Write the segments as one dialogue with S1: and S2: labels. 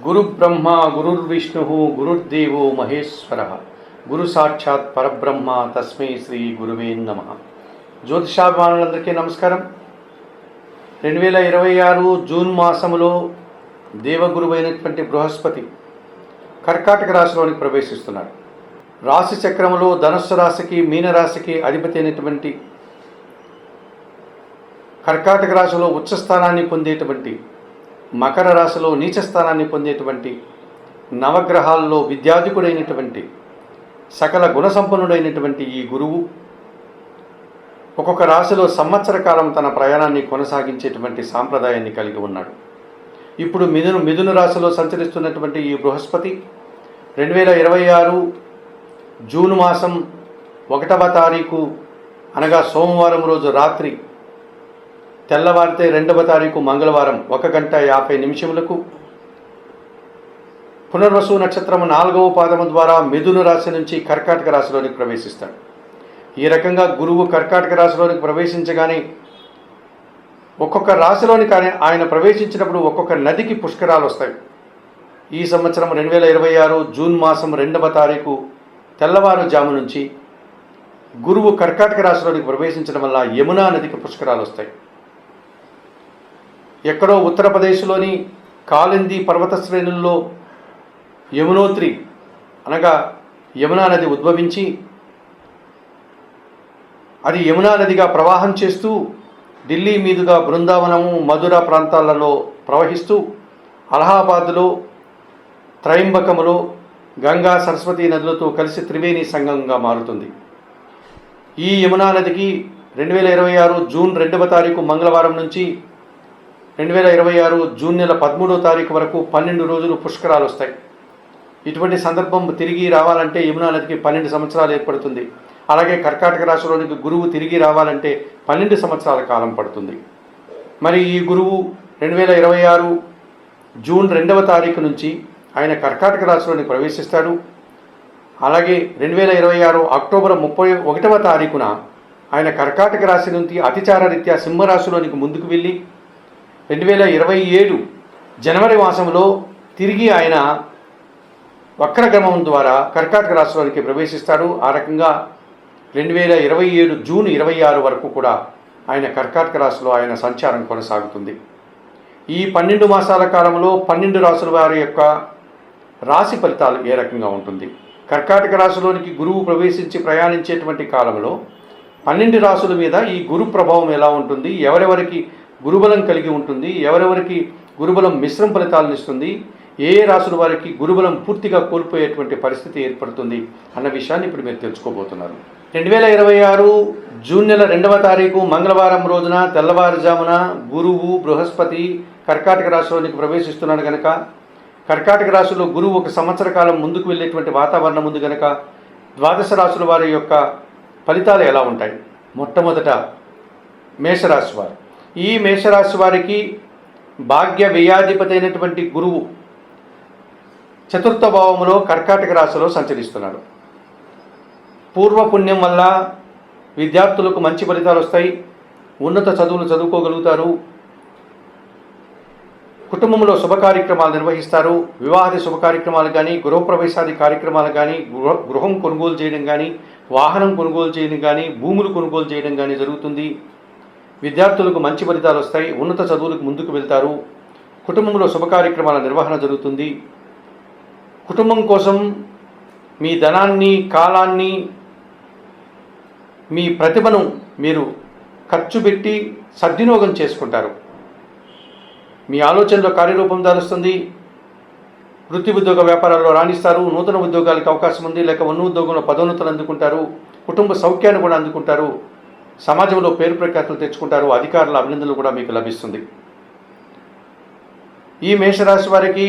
S1: గురు బ్రహ్మ గురుర్విష్ణు గురుర్దేవో మహేశ్వర గురు సాక్షాత్ పరబ్రహ్మ తస్మై శ్రీ గురువే నమః. జ్యోతిషాభిమానులందరికీ నమస్కారం. 2026 జూన్ మాసములో దేవగురువైనటువంటి బృహస్పతి కర్కాటక రాశిలోనికి ప్రవేశిస్తున్నాడు. రాశి చక్రములో ధనుస్సు రాశికి మీనరాశికి అధిపతి అయినటువంటి కర్కాటక రాశిలో ఉచ్చస్థానాన్ని పొందేటువంటి, మకర రాశిలో నీచ స్థానాన్ని పొందేటువంటి, నవగ్రహాల్లో విద్యాధికుడైనటువంటి, సకల గుణసంపన్నుడైనటువంటి ఈ గురువు ఒక్కొక్క రాశిలో సంవత్సర కాలం తన ప్రయాణాన్ని కొనసాగించేటువంటి సాంప్రదాయాన్ని కలిగి ఉన్నాడు. ఇప్పుడు మిథున రాశిలో సంచరిస్తున్నటువంటి ఈ బృహస్పతి 2026 జూన్ మాసం 1వ తారీఖు అనగా సోమవారం రోజు రాత్రి తెల్లవారితే 2వ తారీఖు మంగళవారం 1:50 పునర్వసు నక్షత్రము 4వ పాదము ద్వారా మిథున రాశి నుంచి కర్కాటక రాశిలోనికి ప్రవేశిస్తాడు. ఈ రకంగా గురువు కర్కాటక రాశిలోనికి ప్రవేశించగానే ఒక్కొక్క రాశిలోనికి ఆయన ప్రవేశించినప్పుడు ఒక్కొక్క నదికి పుష్కరాలు వస్తాయి. ఈ సంవత్సరం 2026 జూన్ మాసం 2వ తారీఖు తెల్లవారుజాము నుంచి గురువు కర్కాటక రాశిలోనికి ప్రవేశించడం వల్ల యమునా నదికి పుష్కరాలు వస్తాయి. ఎక్కడో ఉత్తరప్రదేశ్లోని కాలింది పర్వత శ్రేణుల్లో యమునోత్రి అనగా యమునా నది ఉద్భవించి అది యమునా నదిగా ప్రవాహం చేస్తూ ఢిల్లీ మీదుగా బృందావనము మధుర ప్రాంతాలలో ప్రవహిస్తూ అలహాబాద్లో త్రయంబకములో గంగా సరస్వతి నదులతో కలిసి త్రివేణి సంగమంగా మారుతుంది. ఈ యమునా నదికి 2026 జూన్ 2వ తారీఖు మంగళవారం నుంచి 2026 జూన్ నెల 13వ తారీఖు వరకు 12 రోజులు పుష్కరాలు వస్తాయి. ఇటువంటి సందర్భం తిరిగి రావాలంటే యమునా నదికి 12 సంవత్సరాలు ఏర్పడుతుంది. అలాగే కర్కాటక రాశిలోనికి గురువు తిరిగి రావాలంటే 12 సంవత్సరాల కాలం పడుతుంది. మరి ఈ గురువు 2026 జూన్ 2వ తారీఖు నుంచి ఆయన కర్కాటక రాశిలోనికి ప్రవేశిస్తాడు. అలాగే 2026 అక్టోబర్ 31వ తారీఖున ఆయన కర్కాటక రాశి నుంచి అతిచార రీత్యా సింహరాశిలోనికి ముందుకు వెళ్ళి 2027 జనవరి మాసంలో తిరిగి ఆయన వక్రగమనం ద్వారా కర్కాటక రాశిలోనికి ప్రవేశిస్తాడు. ఆ రకంగా 2027 జూన్ 26 వరకు కూడా ఆయన కర్కాటక రాశిలో ఆయన సంచారం కొనసాగుతుంది. ఈ 12 మాసాల కాలంలో 12 రాశుల వారి యొక్క రాశి ఫలితాలు ఏ రకంగా ఉంటుంది? కర్కాటక రాశిలోనికి గురువు ప్రవేశించి ప్రయాణించేటువంటి కాలంలో 12 రాశుల మీద ఈ గురు ప్రభావం ఎలా ఉంటుంది, ఎవరెవరికి గురుబలం కలిగి ఉంటుంది, ఎవరెవరికి గురుబలం మిశ్రమ ఫలితాలను ఇస్తుంది, ఏ రాశుల వారికి గురుబలం పూర్తిగా కోల్పోయేటువంటి పరిస్థితి ఏర్పడుతుంది అన్న విషయాన్ని ఇప్పుడు మీరు తెలుసుకోబోతున్నారు. 2026 జూన్ నెల 2వ తారీఖు మంగళవారం రోజున తెల్లవారుజామున గురువు బృహస్పతి కర్కాటక రాశిలోనికి ప్రవేశిస్తున్నాడు కనుక కర్కాటక రాశిలో గురువు ఒక సంవత్సర కాలం ముందుకు వెళ్ళేటువంటి వాతావరణం ఉంది కనుక ద్వాదశ రాశుల వారి యొక్క ఫలితాలు ఎలా ఉంటాయి? మొట్టమొదట మేషరాశి వారు. ఈ మేషరాశి వారికి భాగ్య వ్యయాధిపతి అయినటువంటి గురువు 4వ భావములో కర్కాటక రాశిలో సంచరిస్తున్నాడు. పూర్వపుణ్యం వల్ల విద్యార్థులకు మంచి ఫలితాలు వస్తాయి, ఉన్నత చదువులు చదువుకోగలుగుతారు, కుటుంబంలో శుభ కార్యక్రమాలు నిర్వహిస్తారు, వివాహాది శుభ కార్యక్రమాలు కానీ, గృహప్రవేశాది కార్యక్రమాలు కానీ, గృహం కొనుగోలు చేయడం కానీ, వాహనం కొనుగోలు చేయడం కానీ, భూములు కొనుగోలు చేయడం కానీ జరుగుతుంది. విద్యార్థులకు మంచి ఫలితాలు వస్తాయి, ఉన్నత చదువులకు ముందుకు వెళ్తారు, కుటుంబంలో శుభ కార్యక్రమాల నిర్వహణ జరుగుతుంది. కుటుంబం కోసం మీ ధనాన్ని, కాలాన్ని, మీ ప్రతిభను మీరు ఖర్చు పెట్టి సద్వినియోగం చేసుకుంటారు. మీ ఆలోచనలో కార్యరూపం దాలుస్తుంది. వృత్తి ఉద్యోగ వ్యాపారాల్లో రాణిస్తారు, నూతన ఉద్యోగాలకు అవకాశం ఉంది, లేక ఉన్న ఉద్యోగంలో పదోన్నతులు అందుకుంటారు, కుటుంబ సౌఖ్యాన్ని కూడా అందుకుంటారు, సమాజంలో పేరు ప్రఖ్యాతులు తెచ్చుకుంటారు, అధికారుల అభినందనలు కూడా మీకు లభిస్తుంది. ఈ మేషరాశి వారికి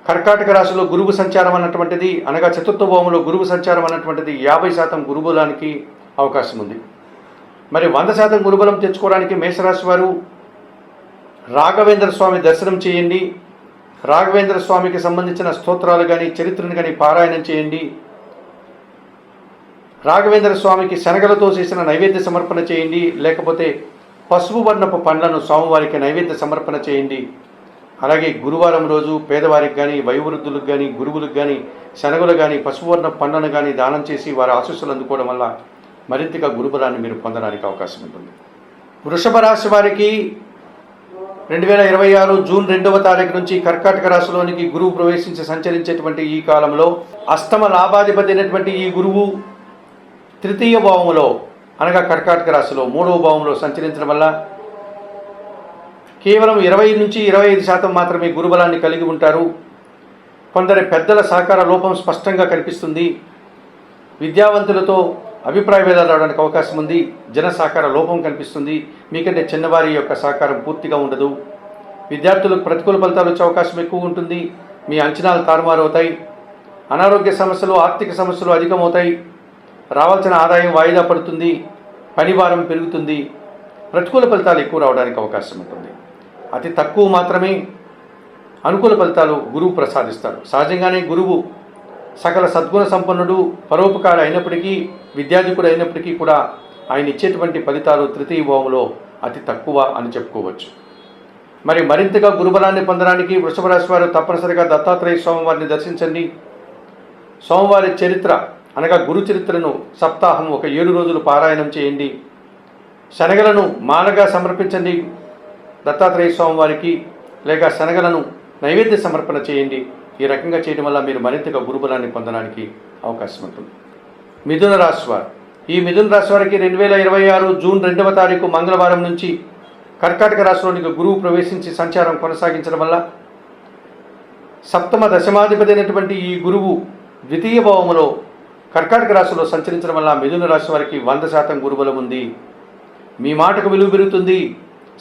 S1: కర్కాటక రాశిలో గురువు సంచారం అన్నటువంటిది అనగా 4వ భావంలో గురువు సంచారం అన్నటువంటిది 50% గురుబలానికి అవకాశం ఉంది. మరి 100% గురుబలం తెచ్చుకోవడానికి మేషరాశి వారు రాఘవేంద్ర స్వామి దర్శనం చేయండి, రాఘవేంద్ర స్వామికి సంబంధించిన స్తోత్రాలు కానీ చరిత్రను కానీ పారాయణం చేయండి, రాఘవేంద్ర స్వామికి శనగలతో చేసిన నైవేద్య సమర్పణ చేయండి, లేకపోతే పసుపు వర్ణపు పండ్లను స్వామివారికి నైవేద్య సమర్పణ చేయండి. అలాగే గురువారం రోజు పేదవారికి కానీ, వయోవృద్ధులకు కానీ, గురువులకు కానీ శనగలు కానీ, పసుపువర్ణ పండ్లను కానీ దానం చేసి వారి ఆశీస్సులు అందుకోవడం వల్ల మరింతగా గురుబలాన్ని మీరు పొందడానికి అవకాశం ఉంటుంది. వృషభ రాశి వారికి 2026 జూన్ 2వ తారీఖు నుంచి కర్కాటక రాశిలోనికి గురువు ప్రవేశించి సంచరించేటువంటి ఈ కాలంలో అష్టమ లాభాధిపతి అయినటువంటి ఈ గురువు తృతీయ భావంలో అనగా కర్కాటక రాశిలో 3వ భావంలో సంచరించడం వల్ల కేవలం 20 నుంచి 25% మాత్రమే గురుబలాన్ని కలిగి ఉంటారు. కొందరి పెద్దల సహకార లోపం స్పష్టంగా కనిపిస్తుంది. విద్యావంతులతో అభిప్రాయ భేదాలు రావడానికి అవకాశం ఉంది. జన సహకార లోపం కనిపిస్తుంది. మీకంటే చిన్నవారి యొక్క సహకారం పూర్తిగా ఉండదు. విద్యార్థులకు ప్రతికూల ఫలితాలు వచ్చే అవకాశం ఎక్కువ ఉంటుంది. మీ అంచనాలు తారుమారవుతాయి. అనారోగ్య సమస్యలు, ఆర్థిక సమస్యలు అధికమవుతాయి. రావాల్సిన ఆదాయం వాయిదా పడుతుంది. పని భారం పెరుగుతుంది. ప్రతికూల ఫలితాలు ఎక్కువ రావడానికి అవకాశం ఉంటుంది. అతి తక్కువ మాత్రమే అనుకూల ఫలితాలు గురువు ప్రసాదిస్తారు. సహజంగానే గురువు సకల సద్గుణ సంపన్నుడు, పరోపకారి అయినప్పటికీ, విద్యాధికుడు అయినప్పటికీ కూడా ఆయన ఇచ్చేటువంటి ఫలితాలు తృతీయ భావంలో అతి తక్కువ అని చెప్పుకోవచ్చు. మరి మరింతగా గురుబలాన్ని పొందడానికి వృషభ రాశి వారు తప్పనిసరిగా దత్తాత్రేయ స్వామివారిని దర్శించండి. సోమవారి చరిత్ర అనగా గురు చరిత్రను సప్తాహం ఒక 7 రోజులు పారాయణం చేయండి. శనగలను మాలగా సమర్పించండి దత్తాత్రేయ స్వామివారికి, లేక శనగలను నైవేద్య సమర్పణ చేయండి. ఈ రకంగా చేయడం వల్ల మీరు మరింతగా గురుబలాన్ని పొందడానికి అవకాశం ఉంటుంది. మిథున రాశి వారు, ఈ మిథున రాశి వారికి 2026 జూన్ 2వ తారీఖు మంగళవారం నుంచి కర్కాటక రాశిలోనికి గురువు ప్రవేశించి సంచారం కొనసాగించడం వల్ల సప్తమ దశమాధిపతి అయినటువంటి ఈ గురువు ద్వితీయ భావములో కర్కాటక రాశిలో సంచరించడం వల్ల మిథున రాశి వారికి 100% గురుబలం ఉంది. మీ మాటకు విలువ పెరుగుతుంది.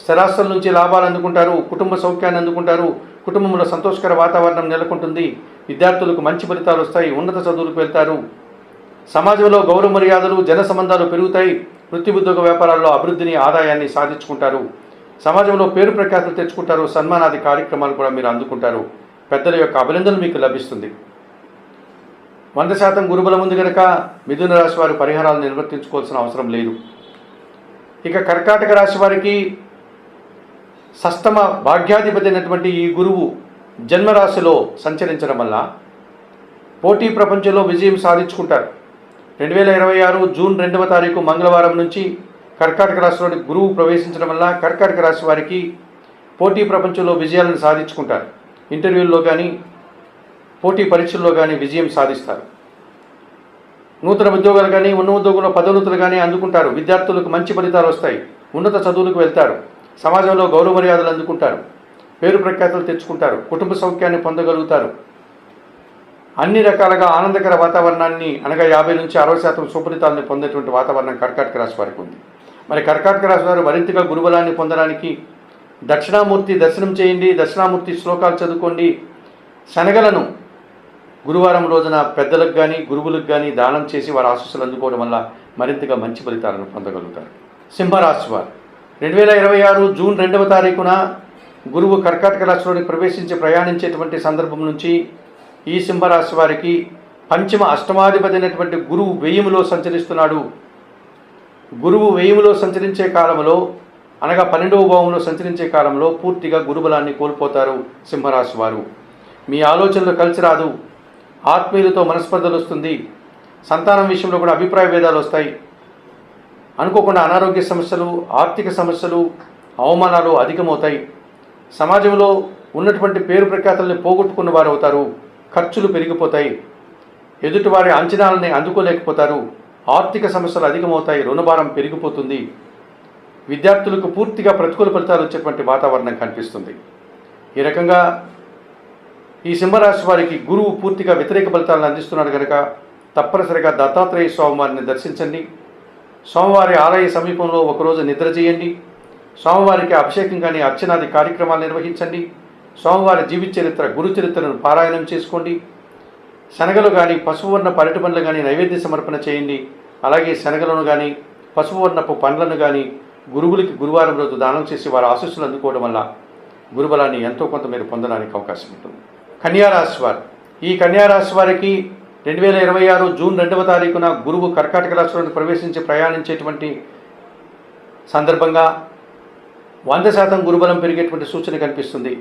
S1: స్థిరాస్తుల నుంచి లాభాలు అందుకుంటారు. కుటుంబ సౌఖ్యాన్ని అందుకుంటారు. కుటుంబంలో సంతోషకర వాతావరణం నెలకొంటుంది. విద్యార్థులకు మంచి ఫలితాలు వస్తాయి. ఉన్నత చదువులకు వెళ్తారు. సమాజంలో గౌరవ మర్యాదలు, జన సంబంధాలు పెరుగుతాయి. వృత్తి ఉద్యోగ వ్యాపారాల్లో అభివృద్ధిని, ఆదాయాన్ని సాధించుకుంటారు. సమాజంలో పేరు ప్రఖ్యాతులు తెచ్చుకుంటారు. సన్మానాది కార్యక్రమాలు కూడా మీరు అందుకుంటారు. పెద్దల యొక్క అభినందనలు మీకు లభిస్తుంది. 100% గురుబలం ఉంది కనుక మిథున రాశి వారి పరిహారాలు నిర్వర్తించుకోవాల్సిన అవసరం లేదు. ఇక కర్కాటక రాశి వారికి షష్టమ భాగ్యాధిపతి అయినటువంటి ఈ గురువు జన్మరాశిలో సంచరించడం వల్ల పోటీ ప్రపంచంలో విజయం సాధించుకుంటారు. 2026 జూన్ 2వ తారీఖు మంగళవారం నుంచి కర్కాటక రాశిలోని గురువు ప్రవేశించడం వల్ల కర్కాటక రాశి వారికి పోటీ ప్రపంచంలో విజయాలను సాధించుకుంటారు. ఇంటర్వ్యూల్లో కానీ, పోటీ పరీక్షల్లో కానీ విజయం సాధిస్తారు. నూతన ఉద్యోగాలు కానీ, ఉన్న ఉద్యోగంలో పదోన్నతులు కానీ అందుకుంటారు. విద్యార్థులకు మంచి ఫలితాలు వస్తాయి. ఉన్నత చదువులకు వెళ్తారు. సమాజంలో గౌరవ మర్యాదలు అందుకుంటారు. పేరు ప్రఖ్యాతులు తెచ్చుకుంటారు. కుటుంబ సౌఖ్యాన్ని పొందగలుగుతారు. అన్ని రకాలుగా ఆనందకర వాతావరణాన్ని అనగా 50 నుంచి 60% సుఫలితాలను పొందేటువంటి వాతావరణం కర్కాటక రాశి వారికి ఉంది. మరి కర్కాటక రాశి వారు మరింతగా గురుబలాన్ని పొందడానికి దక్షిణామూర్తి దర్శనం చేయండి. దక్షిణామూర్తి శ్లోకాలు చదువుకోండి. శనగలను గురువారం రోజున పెద్దలకు కానీ, గురువులకు కానీ దానం చేసి వారి ఆశీస్సులు అందుకోవడం వల్ల మరింతగా మంచి ఫలితాలను పొందగలుగుతారు. సింహరాశి వారు 2026 జూన్ 2వ తారీఖున గురువు కర్కాటక రాశిలోని ప్రవేశించి ప్రయాణించేటువంటి సందర్భం నుంచి ఈ సింహరాశి వారికి పంచమ అష్టమాధిపతి అయినటువంటి గురువు వ్యయములో సంచరిస్తున్నాడు. గురువు వ్యయములో సంచరించే కాలంలో అనగా 12వ భావంలో సంచరించే కాలంలో పూర్తిగా గురుబలాన్ని కోల్పోతారు సింహరాశి వారు. మీ ఆలోచనలు కలిసి రాదు. ఆత్మీయులతో మనస్పర్ధలు వస్తుంది. సంతానం విషయంలో కూడా అభిప్రాయ భేదాలు వస్తాయి. అనుకోకుండా అనారోగ్య సమస్యలు, ఆర్థిక సమస్యలు, అవమానాలు అధికమవుతాయి. సమాజంలో ఉన్నటువంటి పేరు ప్రఖ్యాతుల్ని పోగొట్టుకున్న వారు అవుతారు. ఖర్చులు పెరిగిపోతాయి. ఎదుటివారి అంచనాలని అందుకోలేకపోతారు. ఆర్థిక సమస్యలు అధికమవుతాయి. రుణభారం పెరిగిపోతుంది. విద్యార్థులకు పూర్తిగా ప్రతికూల ఫలితాలు వచ్చేటువంటి వాతావరణం కనిపిస్తుంది. ఈ రకంగా ఈ సింహరాశి వారికి గురువు పూర్తిగా వ్యతిరేక ఫలితాలను అందిస్తున్నాడు కనుక తప్పనిసరిగా దత్తాత్రేయ స్వామివారిని దర్శించండి. సోమవారి ఆలయ సమీపంలో ఒకరోజు నిద్ర చేయండి. సోమవారికి అభిషేకం కానీ, అర్చనాది కార్యక్రమాలు నిర్వహించండి. సోమవారి జీవిత చరిత్ర, గురు చరిత్రను పారాయణం చేసుకోండి. శనగలు కానీ, పసుపువర్ణ పరటి పండ్లు కానీ నైవేద్య సమర్పణ చేయండి. అలాగే శనగలను కానీ, పసుపువర్ణపు పండ్లను కానీ గురువులకి గురువారం రోజు దానం చేసి వారి ఆశీస్సులు అందుకోవడం వల్ల గురుబలాన్ని ఎంతో కొంత మీరు పొందడానికి అవకాశం ఉంటుంది. కన్యారాశి వారు, ఈ కన్యారాశి వారికి 2026 జూన్ 2వ తారీఖున గురువు కర్కాటక రాశిలోకి ప్రవేశించి ప్రయాణించేటువంటి సందర్భంగా 100% గురుబలం పెరిగేటువంటి సూచన కనిపిస్తుంది.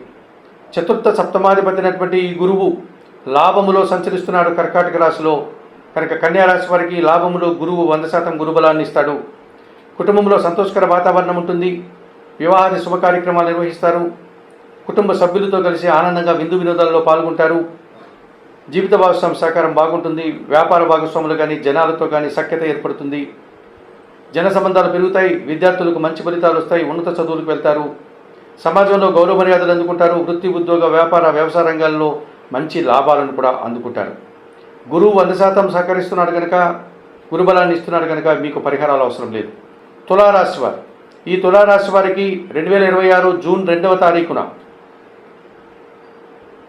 S1: చతుర్థ సప్తమాధిపతి అయినటువంటి ఈ గురువు లాభములో సంచరిస్తున్నాడు కర్కాటక రాశిలో. కనుక కన్యా రాశి వారికి లాభములో గురువు 100% గురుబలాన్ని ఇస్తాడు. కుటుంబంలో సంతోషకర వాతావరణం ఉంటుంది. వివాహాది శుభ కార్యక్రమాలు నిర్వహిస్తారు. కుటుంబ సభ్యులతో కలిసి ఆనందంగా విందు వినోదాల్లో పాల్గొంటారు. జీవిత భాగస్వామి సహకారం బాగుంటుంది. వ్యాపార భాగస్వాములు కానీ జనాలతో కానీ సఖ్యత ఏర్పడుతుంది. జన సంబంధాలు పెరుగుతాయి. విద్యార్థులకు మంచి ఫలితాలు వస్తాయి. ఉన్నత చదువులకు వెళ్తారు. సమాజంలో గౌరవ మర్యాదలు అందుకుంటారు. వృత్తి, ఉద్యోగ, వ్యాపార, వ్యవసాయ రంగాల్లో మంచి లాభాలను కూడా అందుకుంటారు. గురువు 100% సహకరిస్తున్నాడు కనుక, గురుబలాన్ని ఇస్తున్నాడు కనుక మీకు పరిహారాలు అవసరం లేదు. తులారాశి వారు, ఈ తులారాశి వారికి 2026 జూన్ 2వ తారీఖున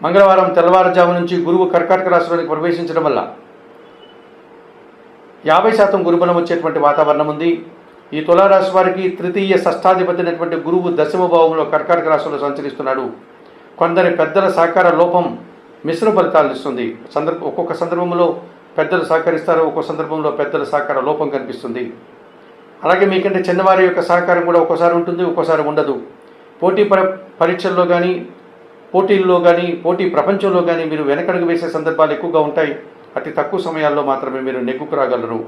S1: మంగళవారం తెల్లవారుజాము నుంచి గురువు కర్కాటక రాశిలోనికి ప్రవేశించడం వల్ల 50% గురుబలం వచ్చేటువంటి వాతావరణం ఉంది. ఈ తులారాశి వారికి తృతీయ షష్ఠాధిపతి అయినటువంటి గురువు దశమ భావంలో కర్కాటక రాశిలో సంచరిస్తున్నాడు. కొందరి పెద్దల సహకార లోపం మిశ్రమ ఫలితాలను ఇస్తుంది. ఒక్కొక్క సందర్భంలో పెద్దలు సహకరిస్తారు, ఒక్కొక్క సందర్భంలో పెద్దల సహకార లోపం కనిపిస్తుంది. అలాగే మీకంటే చిన్నవారి యొక్క సహకారం కూడా ఒక్కోసారి ఉంటుంది, ఒక్కోసారి ఉండదు. పోటీ పరీక్షల్లో కానీ, పోటీల్లో కానీ, పోటీ ప్రపంచంలో కానీ మీరు వెనకడుగు వేసే సందర్భాలు ఎక్కువగా ఉంటాయి. అతి తక్కువ సమయాల్లో మాత్రమే మీరు నెగ్గుకు రాగలరు.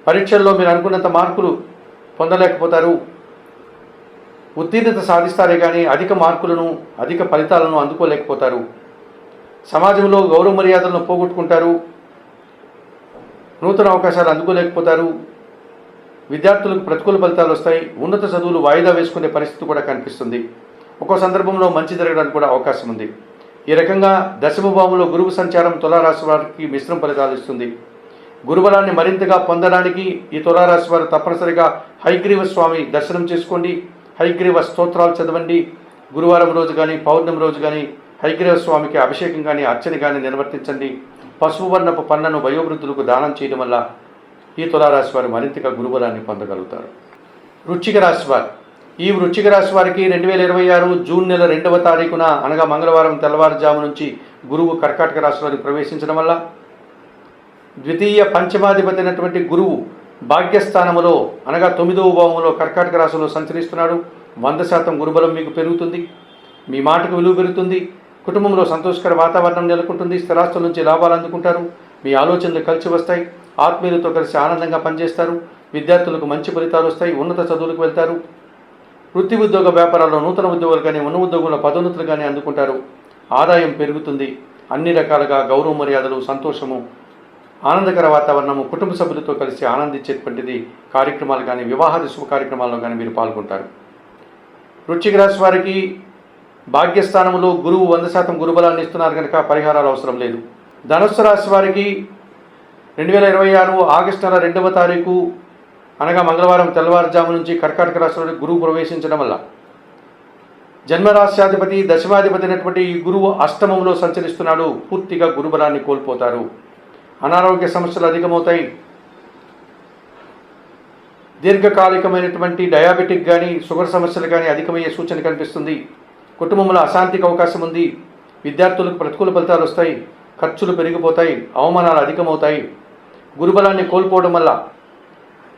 S1: పరీక్షల్లో మీరు అనుకున్నంత మార్కులు పొందలేకపోతారు. ఉత్తీర్ణత సాధిస్తారే కానీ అధిక మార్కులను, అధిక ఫలితాలను అందుకోలేకపోతారు. సమాజంలో గౌరవ మర్యాదలను పోగొట్టుకుంటారు. నూతన అవకాశాలు అందుకోలేకపోతారు. విద్యార్థులకు ప్రతికూల ఫలితాలు వస్తాయి. ఉన్నత చదువులు వాయిదా వేసుకునే పరిస్థితి కూడా కనిపిస్తుంది. ఒక్కో సందర్భంలో మంచి జరగడానికి కూడా అవకాశం ఉంది. ఈ రకంగా దశమ భావంలో గురువు సంచారం తులారాశి వారికి మిశ్రమ ఫలితాలు ఇస్తుంది. గురుబలాన్ని మరింతగా పొందడానికి ఈ తులారాశి వారు తప్పనిసరిగా హయగ్రీవ స్వామి దర్శనం చేసుకోండి. హయగ్రీవ స్తోత్రాలు చదవండి. గురువారం రోజు కానీ, పౌర్ణమి రోజు కానీ హయగ్రీవ స్వామికి అభిషేకం కానీ, అర్చన కానీ నిర్వర్తించండి. పసుపు వర్ణపు పళ్ళను వయోవృద్ధులకు దానం చేయడం వల్ల ఈ తులారాశి వారు మరింతగా గురుబలాన్ని పొందగలుగుతారు. వృశ్చిక రాశి వారు, ఈ వృశ్చిక రాశి వారికి 2026 జూన్ నెల 2వ తారీఖున అనగా మంగళవారం తెల్లవారుజాము నుంచి గురువు కర్కాటక రాశిలోకి ప్రవేశించడం వల్ల ద్వితీయ పంచమాధిపతి అయినటువంటి గురువు భాగ్యస్థానములో అనగా 9వ భావంలో కర్కాటక రాశిలో సంచరిస్తున్నాడు. 100% గురుబలం మీకు పెరుగుతుంది. మీ మాటకు విలువ పెరుగుతుంది. కుటుంబంలో సంతోషకర వాతావరణం నెలకొంటుంది. స్థిరాస్తుల నుంచి లాభాలు అందుకుంటారు. మీ ఆలోచనలు కలిసి వస్తాయి. ఆత్మీయులతో కలిసి ఆనందంగా పనిచేస్తారు. విద్యార్థులకు మంచి ఫలితాలు వస్తాయి. ఉన్నత చదువులకు వెళ్తారు. వృత్తి, ఉద్యోగ, వ్యాపారాల్లో నూతన ఉద్యోగాలు కానీ, ఉన్న ఉద్యోగంలో పదోన్నతులు కానీ అందుకుంటారు. ఆదాయం పెరుగుతుంది. అన్ని రకాలుగా గౌరవ మర్యాదలు, సంతోషము, ఆనందకర వాతావరణము, కుటుంబ సభ్యులతో కలిసి ఆనందించేటువంటిది కార్యక్రమాలు కానీ, వివాహాది శుభ కార్యక్రమాల్లో కానీ మీరు పాల్గొంటారు. వృశ్చిక రాశి వారికి భాగ్యస్థానంలో గురువు 100% గురుబలాన్ని ఇస్తున్నారు కనుక పరిహారాలు అవసరం లేదు. ధనుస్సు రాశి వారికి 2026 ఆగస్టు నెల 2వ తారీఖు అనగా మంగళవారం తెల్లవారుజాము నుంచి కర్కాటక రాశిలో గురువు ప్రవేశించడం వల్ల జన్మరాశ్యాధిపతి దశమాధిపతి అయినటువంటి ఈ గురువు అష్టమంలో సంచరిస్తున్నాడు. పూర్తిగా గురుబలాన్ని కోల్పోతారు. అనారోగ్య సమస్యలు అధికమవుతాయి. దీర్ఘకాలికమైనటువంటి డయాబెటిక్ కానీ, షుగర్ సమస్యలు కానీ అధికమయ్యే సూచన కనిపిస్తుంది. కుటుంబంలో అశాంతికి అవకాశం ఉంది. విద్యార్థులకు ప్రతికూల ఫలితాలు వస్తాయి. ఖర్చులు పెరిగిపోతాయి. అవమానాలు అధికమవుతాయి. గురుబలాన్ని కోల్పోవడం వల్ల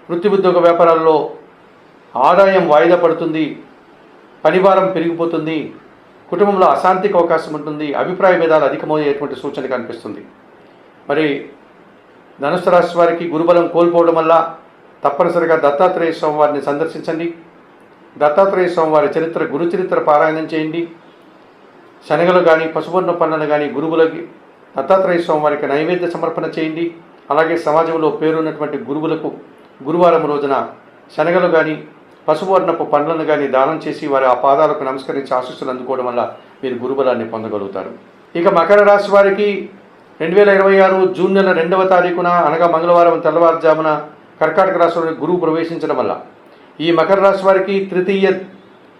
S1: వృత్తి, ఉద్యోగ, వ్యాపారాల్లో ఆదాయం వాయిదా పడుతుంది. పనిభారం పెరిగిపోతుంది. కుటుంబంలో అశాంతికి అవకాశం ఉంటుంది. అభిప్రాయ భేదాలు అధికమయ్యేటువంటి సూచన కనిపిస్తుంది. మరి ధనుస్సు రాశి వారికి గురుబలం కోల్పోవడం వల్ల తప్పనిసరిగా దత్తాత్రేయ స్వామి వారిని సందర్శించండి. దత్తాత్రేయ స్వామి వారి చరిత్ర, గురు చరిత్ర పారాయణం చేయండి. శనగలు కానీ, పసుపర్ణ పనులను కానీ గురువులకి దత్తాత్రేయ స్వామి వారికి నైవేద్య సమర్పణ చేయండి. అలాగే సమాజంలో పేరున్నటువంటి గురువులకు గురువారం రోజున శనగలు కానీ, పసుపవర్ణపు పండ్లను కానీ దానం చేసి వారి ఆ పాదాలకు నమస్కరించి ఆశీస్సులు అందుకోవడం వల్ల మీరు గురుబలాన్ని పొందగలుగుతారు. ఇక మకర రాశి వారికి 2026 జూన్ నెల 2వ తారీఖున అనగా మంగళవారం తెల్లవారుజామున కర్కాటక రాశిలో గురువు ప్రవేశించడం వల్ల ఈ మకర రాశి వారికి తృతీయ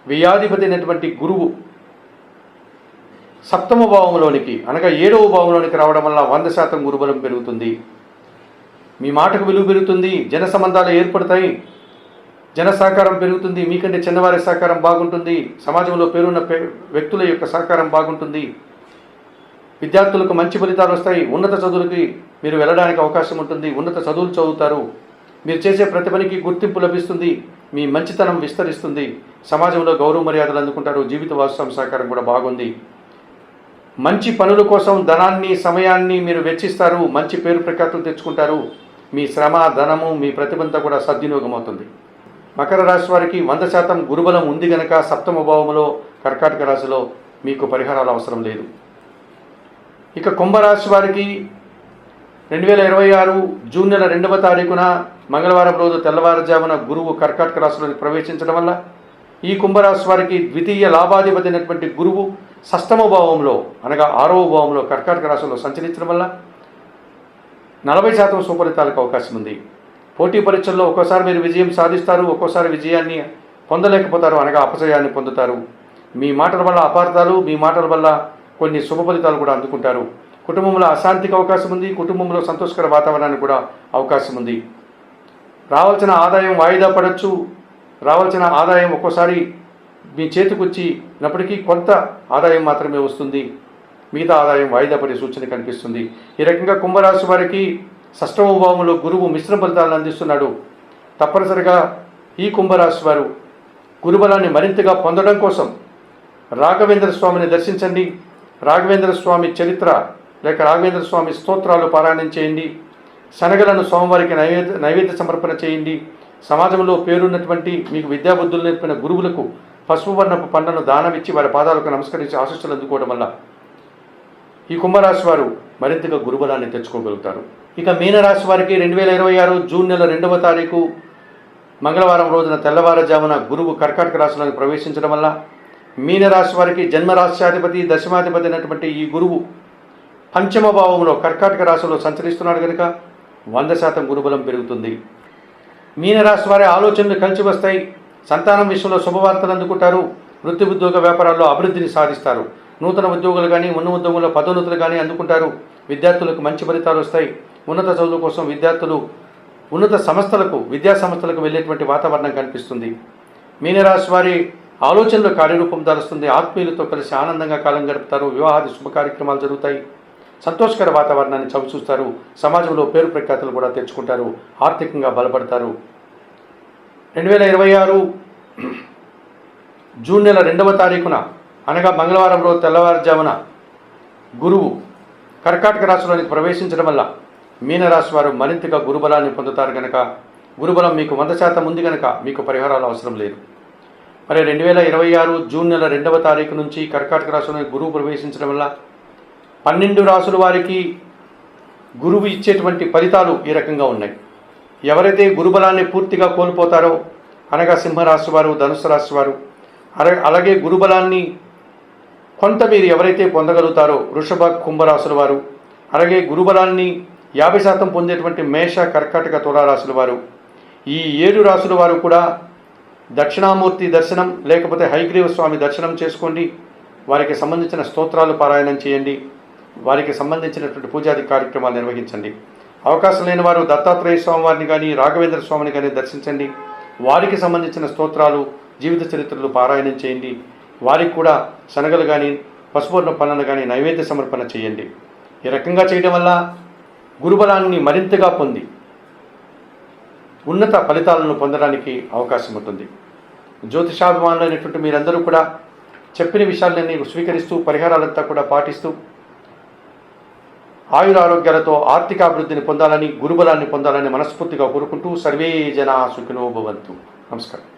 S1: వ్యయాధిపతి అయినటువంటి గురువు సప్తమ భావంలోనికి అనగా 7వ భావంలోనికి రావడం వల్ల 100% గురుబలం పెరుగుతుంది. మీ మాటకు విలువ పెరుగుతుంది. జన సంబంధాలు ఏర్పడతాయి. జన సహకారం పెరుగుతుంది. మీకంటే చిన్నవారి సహకారం బాగుంటుంది. సమాజంలో పేరున్న వ్యక్తుల యొక్క సహకారం బాగుంటుంది. విద్యార్థులకు మంచి ఫలితాలు వస్తాయి. ఉన్నత చదువులకి మీరు వెళ్ళడానికి అవకాశం ఉంటుంది. ఉన్నత చదువులు చదువుతారు. మీరు చేసే ప్రతి పనికి గుర్తింపు లభిస్తుంది. మీ మంచితనం విస్తరిస్తుంది. సమాజంలో గౌరవ మర్యాదలు అందుకుంటారు. జీవిత వాస్తవం సహకారం కూడా బాగుంది. మంచి పనుల కోసం ధనాన్ని సమయాన్ని మీరు వెచ్చిస్తారు, మంచి పేరు ప్రఖ్యాతులు తెచ్చుకుంటారు. మీ శ్రమ ధనము మీ ప్రతిభంతా కూడా సద్వినియోగం అవుతుంది. మకర రాశి వారికి 100% గురుబలం ఉంది గనక సప్తమ భావములో కర్కాటక రాశిలో మీకు పరిహారాలు అవసరం లేదు. ఇక కుంభరాశి వారికి 2026 జూన్ నెల 2వ తారీఖున మంగళవారం రోజు తెల్లవారుజామున గురువు కర్కాటక రాశిలోకి ప్రవేశించడం వల్ల ఈ కుంభరాశి వారికి ద్వితీయ లాభాధిపతి అయినటువంటి గురువు షష్టమ భావంలో అనగా 6వ భావంలో కర్కాటక రాశిలో సంచరించడం వల్ల 40% సుఫలితాలకు అవకాశం ఉంది. పోటీ పరీక్షల్లో ఒక్కోసారి మీరు విజయం సాధిస్తారు, ఒక్కోసారి విజయాన్ని పొందలేకపోతారు అనగా అపజయాన్ని పొందుతారు. మీ మాటల వల్ల అపార్థాలు, మీ మాటల వల్ల కొన్ని శుభ ఫలితాలు కూడా అందుకుంటారు. కుటుంబంలో అశాంతికి అవకాశం ఉంది, కుటుంబంలో సంతోషకర వాతావరణానికి కూడా అవకాశం ఉంది. రావాల్సిన ఆదాయం వాయిదా పడవచ్చు, రావాల్సిన ఆదాయం ఒక్కోసారి మీ చేతికొచ్చినప్పటికీ కొంత ఆదాయం మాత్రమే వస్తుంది, మిగతా ఆదాయం వాయిదా పడే సూచన కనిపిస్తుంది. ఈ రకంగా కుంభరాశి వారికి షష్టమ భావంలో గురువు మిశ్రమ ఫలితాలను అందిస్తున్నాడు. తప్పనిసరిగా ఈ కుంభరాశి వారు గురుబలాన్ని మరింతగా పొందడం కోసం రాఘవేంద్ర స్వామిని దర్శించండి. రాఘవేంద్ర స్వామి చరిత్ర లేక రాఘవేంద్ర స్వామి స్తోత్రాలు పారాయణం చేయండి. శనగలను స్వామివారికి నైవేద్య సమర్పణ చేయండి. సమాజంలో పేరున్నటువంటి మీకు విద్యాబుద్ధులు నేర్పిన గురువులకు పసుపు వర్ణపు పండ్లను దానమిచ్చి వారి పాదాలకు నమస్కరించి ఆశీస్సులు అందుకోవడం వల్ల ఈ కుంభరాశి వారు మరింతగా గురుబలాన్ని తెచ్చుకోగలుగుతారు. ఇక మీనరాశి వారికి 2026 జూన్ నెల 2వ తారీఖు మంగళవారం రోజున తెల్లవారుజామున గురువు కర్కాటక రాశిలోకి ప్రవేశించడం వల్ల మీనరాశి వారికి జన్మరాశ్యాధిపతి దశమాధిపతి అయినటువంటి ఈ గురువు పంచమ భావంలో కర్కాటక రాశిలో సంచరిస్తున్నాడు కనుక 100% గురుబలం పెరుగుతుంది. మీనరాశి వారి ఆలోచనలు కలిసి వస్తాయి. సంతానం విషయంలో శుభవార్తలు అందుకుంటారు. వృత్తి ఉద్యోగ వ్యాపారాల్లో అభివృద్ధిని సాధిస్తారు. నూతన ఉద్యోగులు కానీ ఉన్న ఉద్యోగుల్లో పదోన్నతులు కానీ అందుకుంటారు. విద్యార్థులకు మంచి ఫలితాలు వస్తాయి. ఉన్నత చదువుల కోసం విద్యార్థులు ఉన్నత సంస్థలకు విద్యా సంస్థలకు వెళ్ళేటువంటి వాతావరణం కనిపిస్తుంది. మీనరాశి వారి ఆలోచనలు కార్యరూపం దాలుస్తుంది. ఆత్మీయులతో కలిసి ఆనందంగా కాలం గడుపుతారు. వివాహాది శుభ కార్యక్రమాలు జరుగుతాయి. సంతోషకర వాతావరణాన్ని చవిచూస్తారు. సమాజంలో పేరు ప్రఖ్యాతులు కూడా తెచ్చుకుంటారు. ఆర్థికంగా బలపడతారు. 2026 జూన్ నెల 2వ తారీఖున అనగా మంగళవారం రోజు తెల్లవారుజామున గురువు కర్కాటక రాశిలోనికి ప్రవేశించడం వల్ల మీనరాశి వారు మరింతగా గురుబలాన్ని పొందుతారు కనుక గురుబలం మీకు 100% ఉంది కనుక మీకు పరిహారాలు అవసరం లేదు. మరి 2026 జూన్ నెల 2వ తారీఖు నుంచి కర్కాటక రాశిలోని గురువు ప్రవేశించడం వల్ల 12 రాశుల వారికి గురువు ఇచ్చేటువంటి ఫలితాలు ఈ రకంగా ఉన్నాయి. ఎవరైతే గురుబలాన్ని పూర్తిగా కోల్పోతారో అనగా సింహరాశి వారు, ధనుసు రాశి వారు, అలాగే గురుబలాన్ని కొంత మీరు ఎవరైతే పొందగలుగుతారో వృషభ కుంభరాశుల వారు, అలాగే గురుబలాన్ని 50% పొందేటువంటి మేష కర్కాటక తులారాశుల వారు, ఈ 7 రాశుల వారు కూడా దక్షిణామూర్తి దర్శనం లేకపోతే హయగ్రీవ స్వామి దర్శనం చేసుకోండి. వారికి సంబంధించిన స్తోత్రాలు పారాయణం చేయండి. వారికి సంబంధించినటువంటి పూజాది కార్యక్రమాలు నిర్వహించండి. అవకాశం లేని వారు దత్తాత్రేయ స్వామి వారిని కానీ రాఘవేంద్ర స్వామిని కానీ దర్శించండి. వారికి సంబంధించిన స్తోత్రాలు జీవిత చరిత్రలు పారాయణం చేయండి. వారికి కూడా శనగలు కానీ పసుపూర్ణ పనులను కానీ నైవేద్య సమర్పణ చేయండి. ఈ రకంగా చేయడం వల్ల గురుబలాన్ని మరింతగా పొంది ఉన్నత ఫలితాలను పొందడానికి అవకాశం ఉంటుంది. జ్యోతిషాభిమానులైనటువంటి మీరందరూ కూడా చెప్పిన విషయాలన్నీ స్వీకరిస్తూ పరిహారాలంతా కూడా పాటిస్తూ ఆయురారోగ్యాలతో ఆర్థికాభివృద్ధిని పొందాలని గురుబలాన్ని పొందాలని మనస్ఫూర్తిగా కోరుకుంటూ సర్వే జనా సుఖినో భవంతు. నమస్కారం.